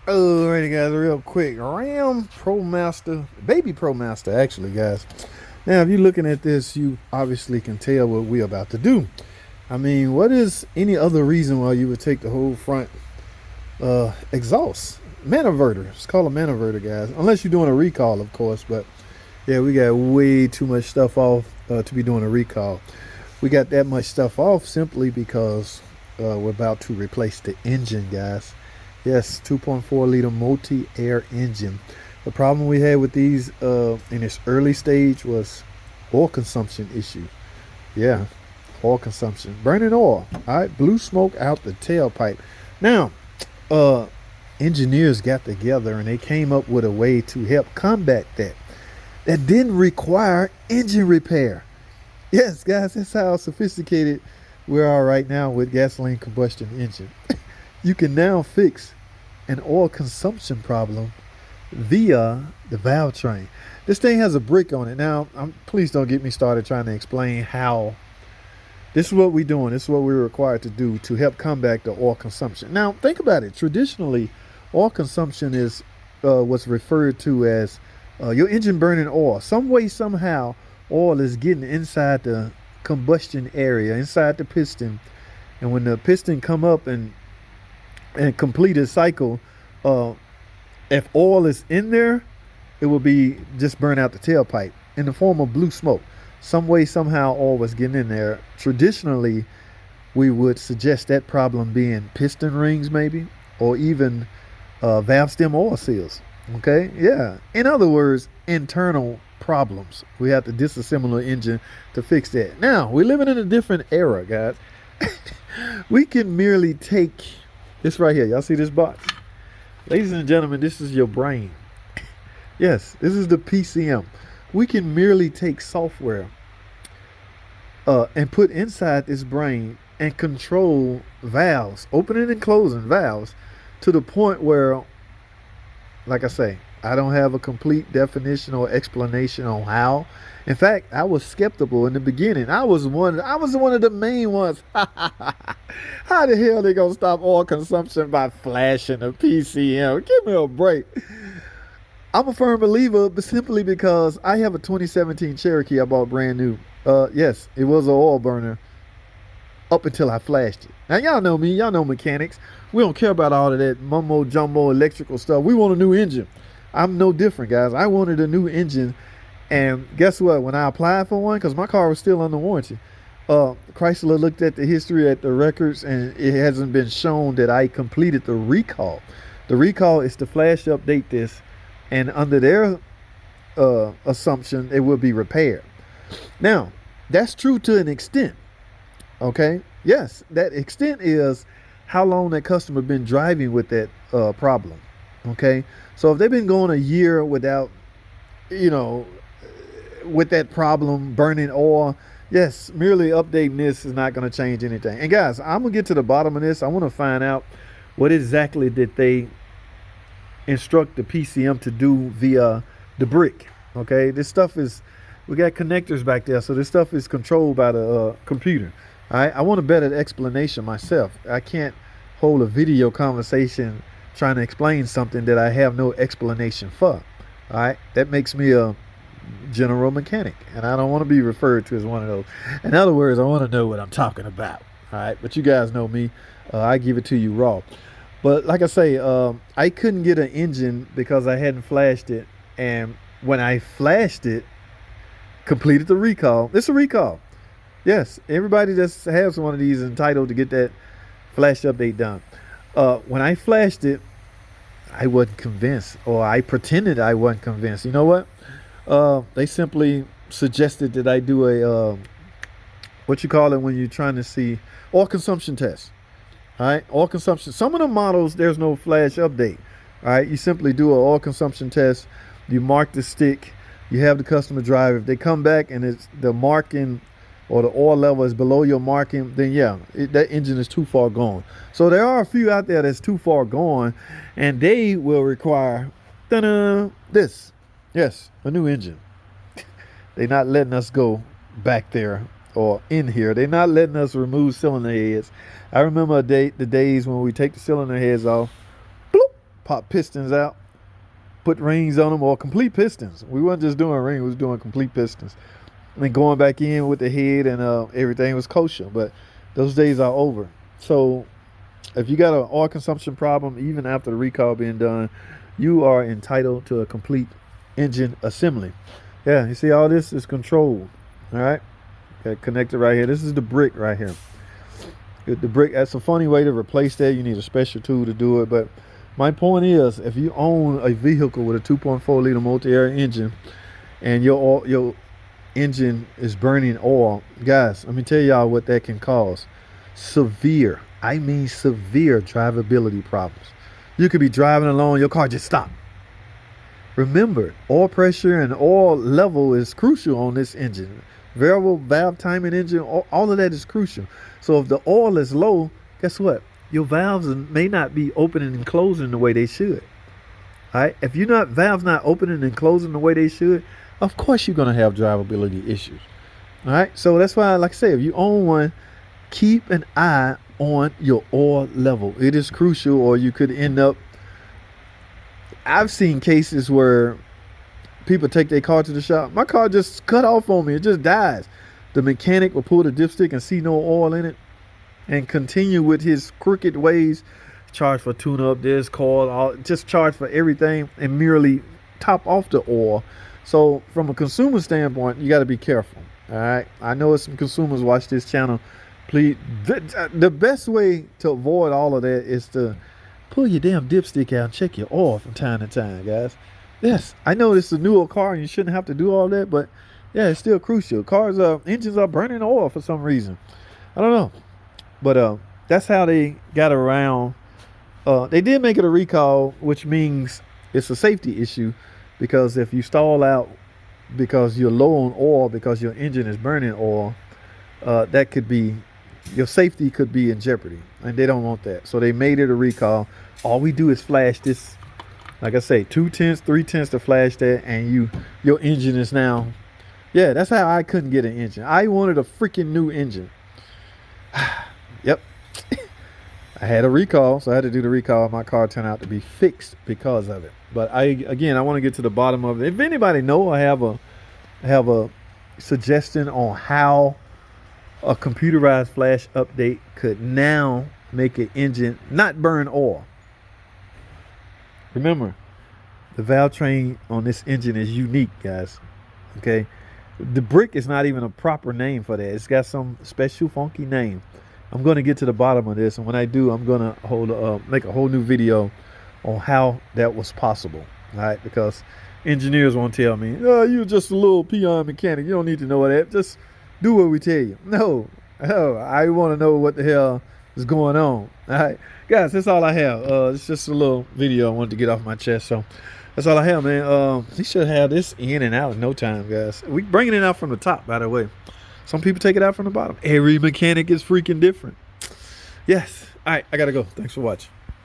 Alrighty, guys, real quick. Ram Pro Master, Baby Pro Master, actually, guys. Now, if you're looking at this, you obviously can tell what we're about to do. I mean, what is any other reason why you would take the whole front exhaust? Maniverter. It's called a maniverter, guys. Unless you're doing a recall, of course. But yeah, we got way too much stuff off to be doing a recall. We got that much stuff off simply because we're about to replace the engine, guys. Yes, 2.4 liter multi-air engine. The problem we had with these in its early stage was oil consumption issue. Yeah, oil consumption. Burning oil. All right, blew smoke out the tailpipe. Now, engineers got together and they came up with a way to help combat that. That didn't require engine repair. Yes, guys, that's how sophisticated we are right now with gasoline combustion engine. You can now fix an oil consumption problem via the valve train. This thing has a brick on it. Now, please don't get me started trying to explain how. This is what we're doing. This is what we're required to do to help combat the oil consumption. Now, think about it. Traditionally, oil consumption is what's referred to as your engine burning oil. Some way, somehow, oil is getting inside the combustion area, inside the piston. And when the piston come up and complete its cycle, if oil is in there, it will be just burn out the tailpipe in the form of blue smoke. Some way, somehow, oil was getting in there. Traditionally, we would suggest that problem being piston rings, maybe, or even valve stem oil seals. Okay, yeah. In other words, internal problems. We have to disassemble the engine to fix that. Now, we're living in a different era, guys. We can merely take this right here. Y'all see this box? Ladies and gentlemen, this is your brain. Yes, this is the PCM. We can merely take software and put inside this brain and control valves, opening and closing valves, to the point where, like I say, I don't have a complete definition or explanation on how. In fact, I was skeptical in the beginning. I was one of the main ones. How the hell they gonna stop oil consumption by flashing a PCM? Give me a break. I'm a firm believer, but simply because I have a 2017 Cherokee I bought brand new. Yes, it was an oil burner up until I flashed it. Now, y'all know me. Y'all know mechanics. We don't care about all of that mumbo jumbo electrical stuff. We want a new engine. I'm no different, guys. I wanted a new engine. And guess what? When I applied for one, because my car was still under warranty, Chrysler looked at the history at the records, and it hasn't been shown that I completed the recall. The recall is to flash update this, and under their assumption, it will be repaired. Now, that's true to an extent. Okay? Yes, that extent is how long that customer been driving with that problem. Okay? So if they've been going a year without, with that problem, burning oil, yes, merely updating this is not going to change anything. And guys, I'm going to get to the bottom of this. I want to find out what exactly did they instruct the PCM to do via the brick. Okay, this stuff is, we got connectors back there, so this stuff is controlled by the computer. All right, I want a better explanation myself. I can't hold a video conversation trying to explain something that I have no explanation for. All right, that makes me a general mechanic, and I don't want to be referred to as one of those. In other words, I want to know what I'm talking about. All right, but you guys know me. I give it to you raw. But like I say, I couldn't get an engine because I hadn't flashed it, and when I flashed it, completed the recall. It's a recall. Yes, everybody that has one of these is entitled to get that flash update done. When I flashed it, I wasn't convinced, or I pretended I wasn't convinced. You know what? They simply suggested that I do a, what you call it when you're trying to see, oil consumption test. All right, oil consumption. Some of the models, there's no flash update. All right, you simply do an oil consumption test. You mark the stick. You have the customer drive. If they come back and it's the marking or the oil level is below your marking, then yeah, that engine is too far gone. So there are a few out there that's too far gone, and they will require this. Yes, a new engine. They're not letting us go back there or in here. They're not letting us remove cylinder heads. I remember the days when we take the cylinder heads off, bloop, pop pistons out, put rings on them, or complete pistons. We weren't just doing rings, we was doing complete pistons. And then going back in with the head, and everything was kosher. But those days are over. So if you got an oil consumption problem, even after the recall being done, you are entitled to a complete engine assembly. Yeah, you see all this is controlled. All right, okay, connected right here. This is the brick right here. The brick, that's a funny way to replace that. You need a special tool to do it. But my point is, if you own a vehicle with a 2.4 liter multi-air engine and your engine is burning oil, guys, let me tell y'all what that can cause. Severe, I mean severe drivability problems. You could be driving along, your car just stopped. Remember, oil pressure and oil level is crucial on this engine. Variable valve timing engine, all of that is crucial. So if the oil is low, guess what? Your valves may not be opening and closing the way they should. All right, if valves not opening and closing the way they should, of course you're gonna have drivability issues. All right, so that's why, like I say, if you own one, keep an eye on your oil level. It is crucial, or you could end up. I've seen cases where people take their car to the shop. My car just cut off on me. It just dies. The mechanic will pull the dipstick and see no oil in it and continue with his crooked ways. Charge for tune up, this coil, just charge for everything and merely top off the oil. So from a consumer standpoint, you got to be careful. All right. I know some consumers watch this channel. Please, the best way to avoid all of that is to pull your damn dipstick out and check your oil from time to time, guys. Yes, I know this is a newer car and you shouldn't have to do all that, but yeah, it's still crucial. Engines are burning oil for some reason. I don't know. But that's how they got around. They did make it a recall, which means it's a safety issue, because if you stall out because you're low on oil because your engine is burning oil, that could be, your safety could be in jeopardy, and they don't want that. So they made it a recall. All we do is flash this, like I say, 2/10, 3/10 to flash that, and your engine is now. Yeah, that's how I couldn't get an engine. I wanted a freaking new engine. Yep. I had a recall, so I had to do the recall. My car turned out to be fixed because of it. But I want to get to the bottom of it. If anybody know, I have a suggestion on how a computerized flash update could now make an engine not burn oil. Remember, the valve train on this engine is unique, guys. Okay, the brick is not even a proper name for that. It's got some special funky name. I'm going to get to the bottom of this, and when I do, I'm going to make a whole new video on how that was possible. All right, because engineers won't tell me, "Oh, you're just a little peon mechanic. You don't need to know that. Just do what we tell you." No, I want to know what the hell is going on. All right, guys, that's all I have. It's just a little video I wanted to get off my chest. So that's all I have, man. We should have this in and out in no time, guys. We bringing it out from the top, by the way. Some people take it out from the bottom. Every mechanic is freaking different. Yes. All right, I gotta go. Thanks for watching.